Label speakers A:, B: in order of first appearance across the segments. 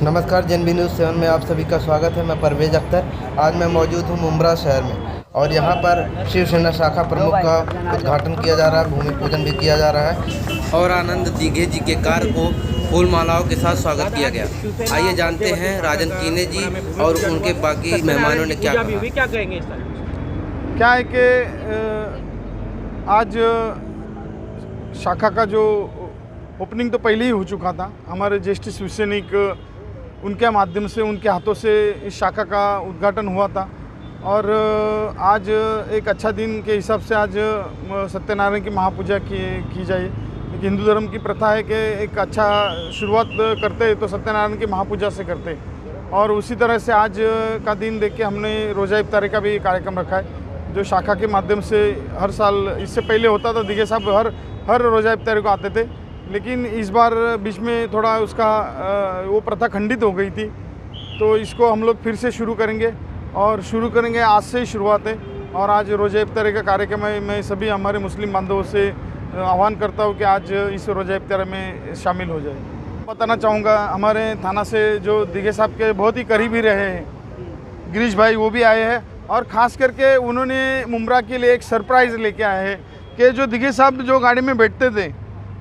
A: नमस्कार, जनबी न्यूज़ 7 में आप सभी का स्वागत है। मैं परवेज अख्तर। आज मैं मौजूद हूँ मुंब्रा शहर में और यहाँ पर शिवसेना शाखा प्रमुख का उद्घाटन किया जा रहा है, भूमि पूजन भी किया जा रहा है और आनंद दीघे जी के कार को फूल मालाओं के साथ स्वागत किया गया। आइए जानते हैं राजन कीने जी और उनके बाकी मेहमानों ने क्या कहा।
B: क्या कहेंगे इस पर?
C: क्या है कि आज शाखा का जो ओपनिंग तो पहले ही हो चुका था। हमारे ज्येष्ठ शिवसैनिक उनके माध्यम से, उनके हाथों से इस शाखा का उद्घाटन हुआ था और आज एक अच्छा दिन के हिसाब से आज सत्यनारायण की महापूजा की जाए। एक हिंदू धर्म की प्रथा है कि एक अच्छा शुरुआत करते हैं तो सत्यनारायण की महापूजा से करते हैं और उसी तरह से आज का दिन देख के हमने रोज़ा इफ्तारी का भी कार्यक्रम रखा है, जो शाखा के माध्यम से हर साल, इससे पहले होता था, दीघे साहब हर रोज़ा इफ्तारी को आते थे, लेकिन इस बार बीच में थोड़ा उसका वो प्रथा खंडित हो गई थी। तो इसको हम लोग फिर से शुरू करेंगे आज से ही शुरुआत है। और आज रोज़ा इफ्तारी का कार्यक्रम है। मैं सभी हमारे मुस्लिम बांधवों से आह्वान करता हूँ कि आज इस रोज़ा इफ्तारी में शामिल हो जाए। बताना चाहूँगा, हमारे थाना से जो दीघे साहब के बहुत ही करीबी रहे हैं गिरीश भाई, वो भी आए हैं और ख़ास करके उन्होंने मुंब्रा के लिए एक सरप्राइज़ लेके आए हैं कि जो दीघे साहब जो गाड़ी में बैठते थे,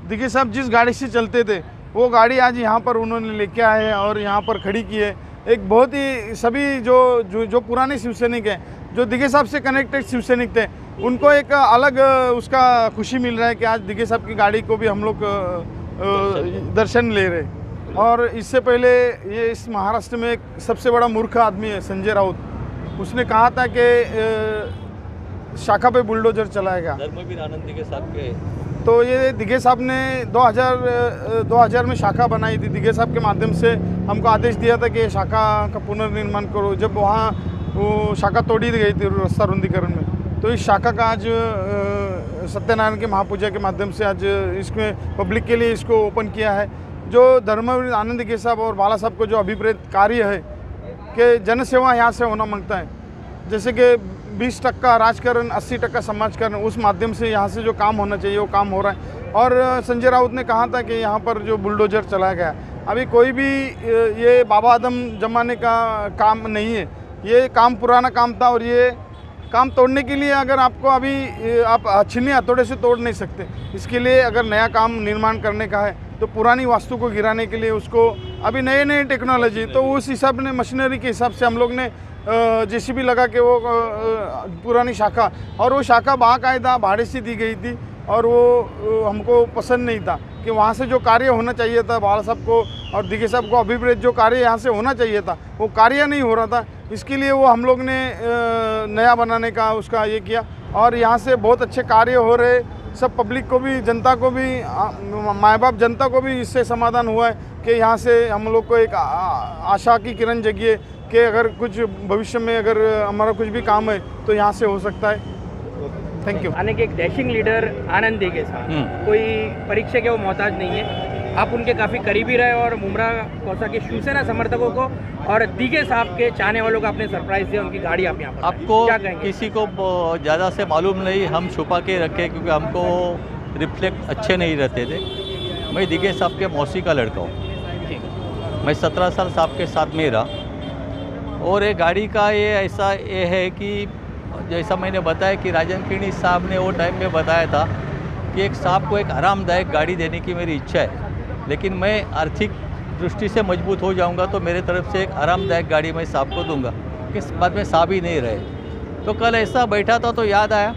C: दीघे साहब जिस गाड़ी से चलते थे, वो गाड़ी आज यहाँ पर उन्होंने लेके आए हैं और यहाँ पर खड़ी की है। एक बहुत ही सभी जो पुराने शिवसैनिक हैं, जो दीघे साहब से कनेक्टेड शिवसैनिक थे, उनको एक अलग उसका खुशी मिल रहा है कि आज दीघे साहब की गाड़ी को भी हम लोग दर्शन ले रहे। और इससे पहले ये इस महाराष्ट्र में एक सबसे बड़ा मूर्ख आदमी है संजय राउत, उसने कहा था कि शाखा पे बुलडोजर चलाएगा।
B: धर्मवीर आनंद दीघे साहब के
C: तो ये दीघे साहब ने 2000 में शाखा बनाई थी। दीघे साहब के माध्यम से हमको आदेश दिया था कि शाखा का पुनर्निर्माण करो, जब वहाँ वो शाखा तोड़ी गई थी रास्ता रुंदीकरण में। तो इस शाखा का आज सत्यनारायण के महापूजा के माध्यम से आज इसमें पब्लिक के लिए इसको ओपन किया है। जो धर्मवीर आनंद दीघे साहब और बाला साहब को जो अभिप्रेत कार्य है कि जनसेवा यहाँ से होना मांगता है, जैसे कि 20% राजकारण, 80% समाजकारण, उस माध्यम से यहाँ से जो काम होना चाहिए वो काम हो रहा है। और संजय राउत ने कहा था कि यहाँ पर जो बुलडोजर चलाया गया, अभी कोई भी ये बाबा आदम जमाने का काम नहीं है, ये काम पुराना काम था और ये काम तोड़ने के लिए अगर आपको अभी आप छिन्नी हथौड़े से तोड़ नहीं सकते। इसके लिए अगर नया काम निर्माण करने का है तो पुरानी वास्तु को गिराने के लिए उसको अभी नए टेक्नोलॉजी, तो उस हिसाब ने मशीनरी के हिसाब से हम लोग ने जेसीबी लगा के वो पुरानी शाखा, और वो शाखा बाकायदा भाड़े से दी गई थी और वो हमको पसंद नहीं था कि वहाँ से जो कार्य होना चाहिए था बाला साहब को और दीघे साहब को अभिप्रेत जो कार्य यहाँ से होना चाहिए था वो कार्य नहीं हो रहा था। इसके लिए वो हम लोग ने नया बनाने का उसका ये किया और यहाँ से बहुत अच्छे कार्य हो रहे। सब पब्लिक को भी, जनता को भी, माँ बाप जनता को भी इससे समाधान हुआ है कि यहाँ से हम लोग को एक आशा की किरण जगी है कि अगर कुछ भविष्य में अगर हमारा कुछ भी काम है तो यहाँ से हो सकता है। Thank you.
B: आने के एक डैशिंग लीडर आनंद दीघे साहब कोई परीक्षा के वो मोहताज नहीं है। आप उनके काफ़ी करीबी रहे और मुंब्रा कौसा के शिवसेना समर्थकों को और दीघे साहब के चाहने वालों को आपने सरप्राइज दिया, उनकी गाड़ी आप यहाँ पर
D: आपको
B: क्या कहेंगे?
D: किसी को ज़्यादा से मालूम नहीं, हम छुपा के रखे क्योंकि हमको रिफ्लेक्ट अच्छे नहीं रहते थे। मैं दीघे साहब के मौसी का लड़का हूँ। मैं 17 साल साहब के साथ में रहा और ये गाड़ी का ये है कि जैसा मैंने बताया कि राजन कीनी साहब ने वो टाइम में बताया था कि एक साहब को एक आरामदायक गाड़ी देने की मेरी इच्छा है, लेकिन मैं आर्थिक दृष्टि से मजबूत हो जाऊंगा तो मेरे तरफ से एक आरामदायक गाड़ी मैं साहब को दूंगा। इस बात में साहब ही नहीं रहे। तो कल ऐसा बैठा था तो याद आया,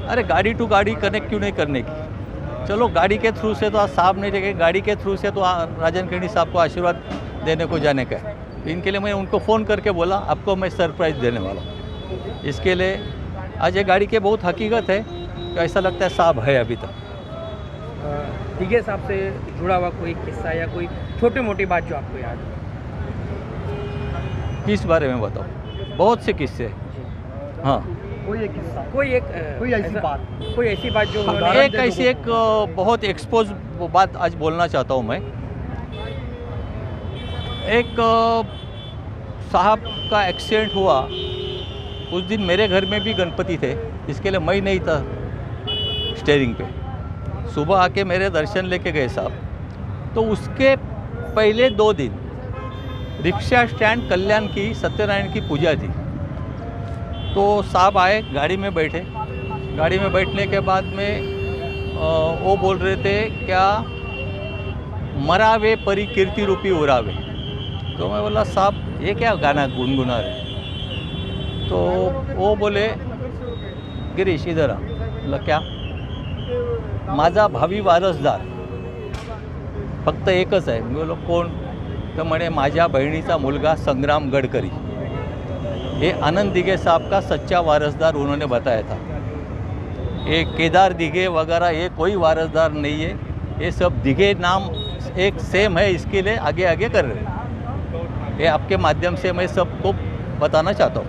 D: अरे गाड़ी टू गाड़ी कनेक्ट क्यों नहीं करने की। चलो गाड़ी के थ्रू से तो आज साहब नहीं देखे, गाड़ी के थ्रू से तो राजन कीनी साहब को आशीर्वाद देने को जाने का है। इनके लिए मैं उनको फ़ोन करके बोला आपको मैं सरप्राइज़ देने वाला हूँ। इसके लिए आज ये गाड़ी के बहुत हकीकत है तो ऐसा लगता है साहब है अभी तक।
B: दीघे साहब से जुड़ा हुआ कोई किस्सा या कोई छोटी मोटी बात जो आपको याद है?
D: किस बारे में बताओ? बहुत से किस्से। हाँ,
B: कोई एक किस्सा, कोई ऐसी बात जो
D: एक बहुत एक्सपोज बात आज बोलना चाहता हूँ मैं। एक साहब का एक्सीडेंट हुआ, उस दिन मेरे घर में भी गणपति थे, इसके लिए मैं नहीं था स्टेयरिंग पे। सुबह आके मेरे दर्शन लेके गए साहब, तो उसके पहले 2 दिन रिक्शा स्टैंड कल्याण की सत्यनारायण की पूजा थी। तो साहब आए, गाड़ी में बैठे। गाड़ी में बैठने के बाद में वो बोल रहे थे क्या मरावे परी कीर्ति रूपी उरावे। तो मैं बोला साहब ये क्या गाना गुनगुना रहे। तो वो बोले गिरीश इधर आ। बोला क्या? माझा भावी वारसदार फक्त एकच आहे। मी बोलो कोण? तर म्हणे माझ्या बहिणीचा मुलगा संग्राम गडकरी। ये आनंद दिघे साहब का सच्चा वारसदार उन्होंने बताया था। ये केदार दिघे वगैरह ये कोई वारसदार नहीं है, ये सब दिघे नाम एक सेम है, इसके लिए आगे आगे कर रहे हैं। ये आपके माध्यम से मैं सबको बताना चाहता हूँ।